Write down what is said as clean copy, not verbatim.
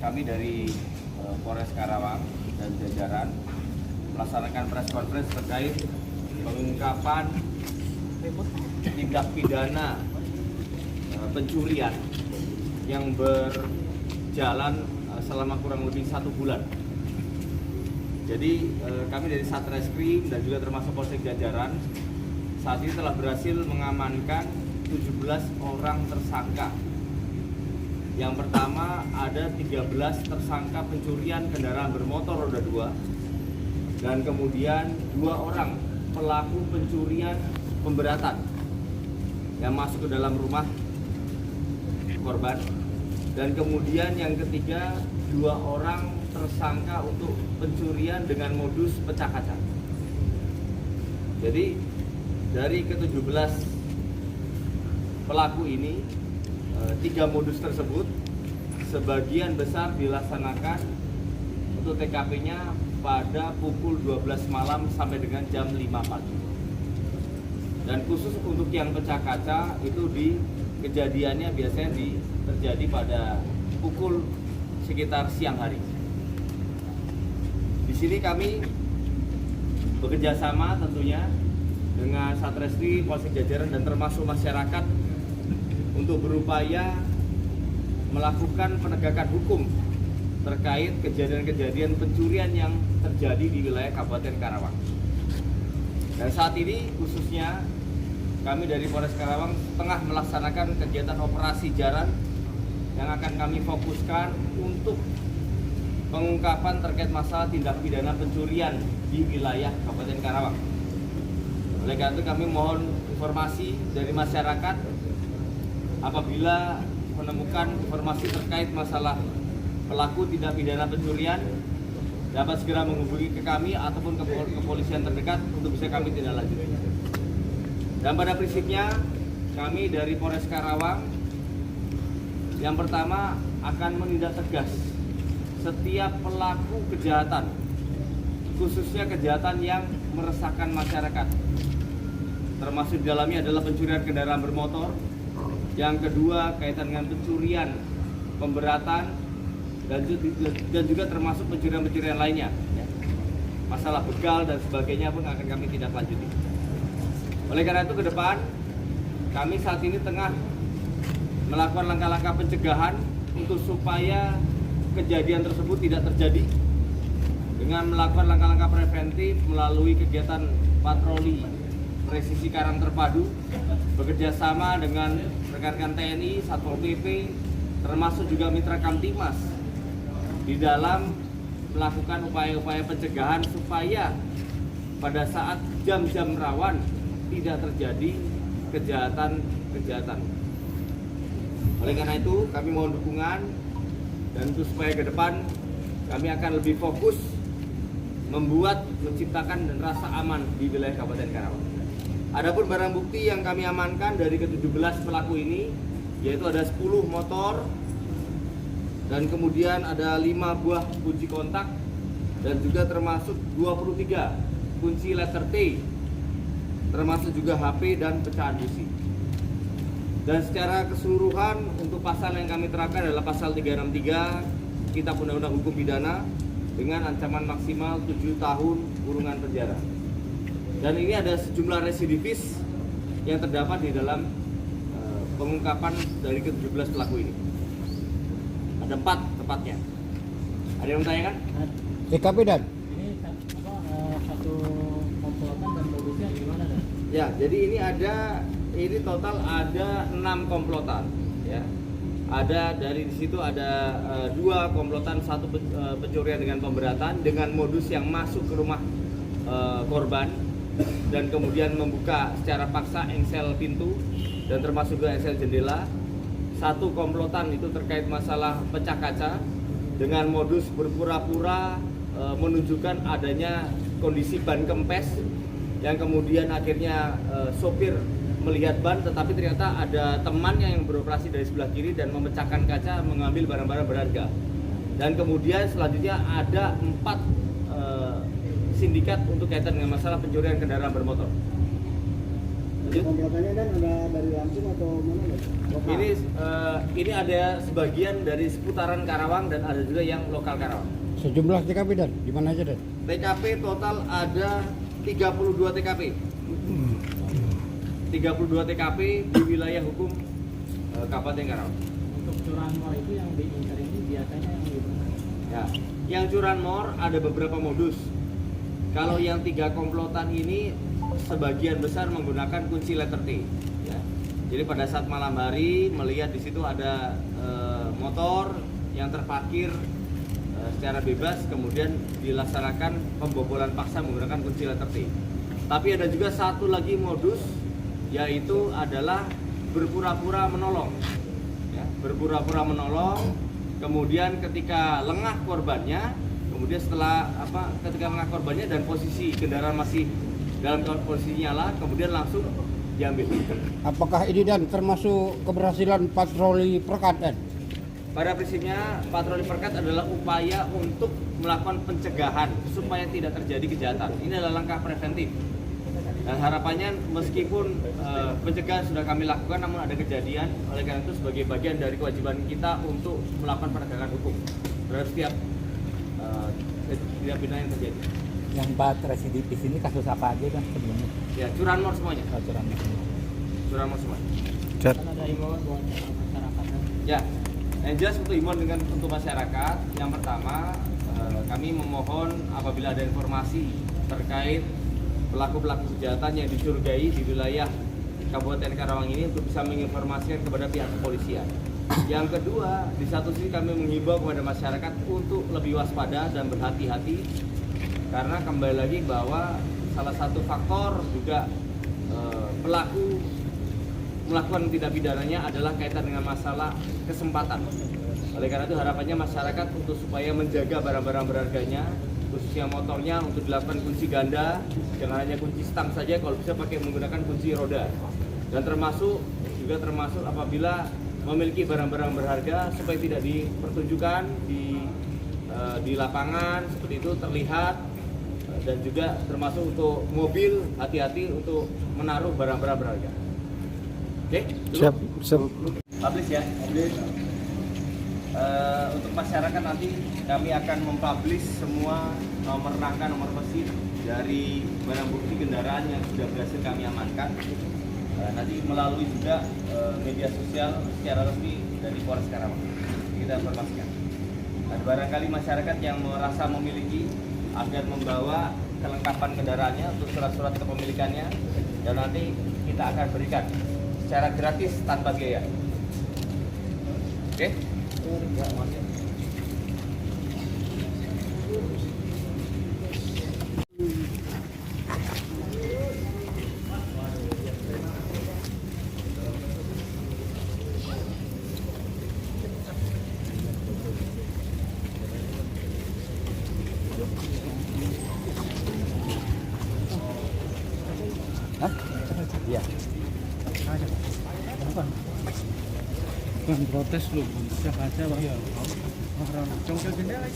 kami dari Polres Karawang dan jajaran melaksanakan press conference terkait pengungkapan tindak pidana pencurian yang berjalan selama kurang lebih 1 bulan. Jadi kami dari Satreskrim dan juga termasuk Polsek Jajaran saat ini telah berhasil mengamankan 17 orang tersangka. Yang pertama ada 13 tersangka pencurian kendaraan bermotor roda 2 dan kemudian 2 orang pelaku pencurian pemberatan yang masuk ke dalam rumah korban, dan kemudian yang ketiga 2 orang tersangka untuk pencurian dengan modus pecah kaca. Jadi dari ke-17 pelaku ini 3 modus tersebut sebagian besar dilaksanakan untuk TKP-nya pada pukul 12 malam sampai dengan jam 5 pagi. Dan khusus untuk yang pecah kaca itu kejadiannya biasanya terjadi pada pukul sekitar siang hari. Di sini kami bekerja sama tentunya dengan Satreskrim, Polsek Jajaran dan termasuk masyarakat untuk berupaya melakukan penegakan hukum terkait kejadian-kejadian pencurian yang terjadi di wilayah Kabupaten Karawang. Dan saat ini khususnya kami dari Polres Karawang tengah melaksanakan kegiatan operasi jaran yang akan kami fokuskan untuk pengungkapan terkait masalah tindak pidana pencurian di wilayah Kabupaten Karawang. Oleh karena itu kami mohon informasi dari masyarakat apabila menemukan informasi terkait masalah pelaku tindak pidana pencurian dapat segera menghubungi ke kami ataupun ke kepolisian terdekat untuk bisa kami tindak lanjuti. Dan pada prinsipnya kami dari Polres Karawang yang pertama akan menindak tegas setiap pelaku kejahatan, khususnya kejahatan yang meresahkan masyarakat. Termasuk di dalamnya adalah pencurian kendaraan bermotor, yang kedua kaitan dengan pencurian pemberatan, dan juga termasuk pencurian-pencurian lainnya. Masalah begal dan sebagainya pun akan kami tindak lanjuti. Oleh karena itu ke depan kami saat ini tengah melakukan langkah-langkah pencegahan untuk supaya kejadian tersebut tidak terjadi dengan melakukan langkah-langkah preventif melalui kegiatan patroli presisi Karang Terpadu bekerja sama dengan rekan-rekan TNI, Satpol PP, termasuk juga mitra Kamtimas di dalam melakukan upaya-upaya pencegahan supaya pada saat jam-jam rawan tidak terjadi kejahatan-kejahatan. Oleh karena itu kami mohon dukungan dan untuk supaya ke depan kami akan lebih fokus menciptakan dan rasa aman di wilayah Kabupaten Karawang. Adapun barang bukti yang kami amankan dari ke-17 pelaku ini yaitu ada 10 motor dan kemudian ada 5 buah kunci kontak dan juga termasuk 23 kunci letter T, termasuk juga HP dan pecahan busi. Dan secara keseluruhan untuk pasal yang kami terapkan adalah pasal 363 Kitab Undang-Undang Hukum Pidana dengan ancaman maksimal 7 tahun kurungan penjara. Dan ini ada sejumlah residivis yang terdapat di dalam pengungkapan dari ke-17 pelaku ini. Ada 4 tepatnya. Ada yang menanyakan? TKP dan? Ini satu komplotan dan modusnya gimana dan? Ya, jadi ini total ada 6 komplotan. Ya, ada dari di situ ada 2 komplotan, 1 pencurian dengan pemberatan dengan modus yang masuk ke rumah korban dan kemudian membuka secara paksa engsel pintu dan termasuk juga engsel jendela. 1 komplotan itu terkait masalah pecah kaca dengan modus berpura-pura menunjukkan adanya kondisi ban kempes yang kemudian akhirnya sopir melihat ban tetapi ternyata ada temannya yang beroperasi dari sebelah kiri dan memecahkan kaca mengambil barang-barang berharga. Dan kemudian selanjutnya ada 4 sindikat untuk kaitan dengan masalah pencurian kendaraan bermotor. Lanjut. Komplotannya dan ada dari Lampung atau mana? Lokal? Ini ada sebagian dari seputaran Karawang dan ada juga yang lokal Karawang. Sejumlah TKP dan di mana aja dan? TKP total ada 32 TKP. 32 TKP di wilayah hukum Kabupaten Karawang. Untuk curanmor itu yang diincar ini biasanya yang gimana? Ya, yang curanmor ada beberapa modus. Kalau yang 3 komplotan ini sebagian besar menggunakan kunci letter T. Ya. Jadi pada saat malam hari melihat di situ ada motor yang terparkir secara bebas, kemudian dilaksanakan pembobolan paksa menggunakan kunci letter T. Tapi ada juga satu lagi modus, yaitu adalah berpura-pura menolong. Ya, berpura-pura menolong, kemudian ketika lengah korbannya, kemudian ketika lengah korbannya dan posisi kendaraan masih dalam posisi nyala, kemudian langsung diambil. Apakah ini dan termasuk keberhasilan patroli perkat dan? Pada prinsipnya patroli perkat adalah upaya untuk melakukan pencegahan supaya tidak terjadi kejahatan. Ini adalah langkah preventif. Dan harapannya meskipun pencegahan sudah kami lakukan, namun ada kejadian, oleh karena itu sebagai bagian dari kewajiban kita untuk melakukan penegakan hukum terhadap setiap tindak pidana yang terjadi. Yang 4 residivis ini kasus apa aja kan sebelumnya? Ya, curanmor semuanya. Curanmor. Curanmor semuanya. Kan ada imbauan buat masyarakat kan? Ya, yang jelas untuk masyarakat, yang pertama kami memohon apabila ada informasi terkait pelaku-pelaku kejahatan yang dicurigai di wilayah Kabupaten Karawang ini untuk bisa menginformasikan kepada pihak kepolisian. Yang kedua, di satu sisi kami menghimbau kepada masyarakat untuk lebih waspada dan berhati-hati, karena kembali lagi bahwa salah satu faktor juga pelaku melakukan tindak pidananya adalah kaitan dengan masalah kesempatan. Oleh karena itu harapannya masyarakat untuk supaya menjaga barang-barang berharganya, khususnya motornya, untuk dilakukan kunci ganda, jangan hanya kunci stang saja, kalau bisa pakai menggunakan kunci roda. Dan termasuk apabila memiliki barang-barang berharga supaya tidak dipertunjukkan di lapangan seperti itu terlihat, dan juga termasuk untuk mobil hati-hati untuk menaruh barang-barang berharga. Oke, Siap. publish ya. Untuk masyarakat nanti kami akan mempublish semua nomor rangka, nomor mesin dari barang bukti kendaraan yang sudah berhasil kami amankan. Nanti melalui juga media sosial secara resmi dari Polres Karawang. Kita informasikan. Dan barangkali masyarakat yang merasa memiliki agar membawa kelengkapan kendaraannya untuk surat-surat kepemilikannya, dan nanti kita akan berikan secara gratis tanpa biaya. Oke? Ya, makasih. Iya. Bukan protes lu, bisa kaca bang. Congkel jendela.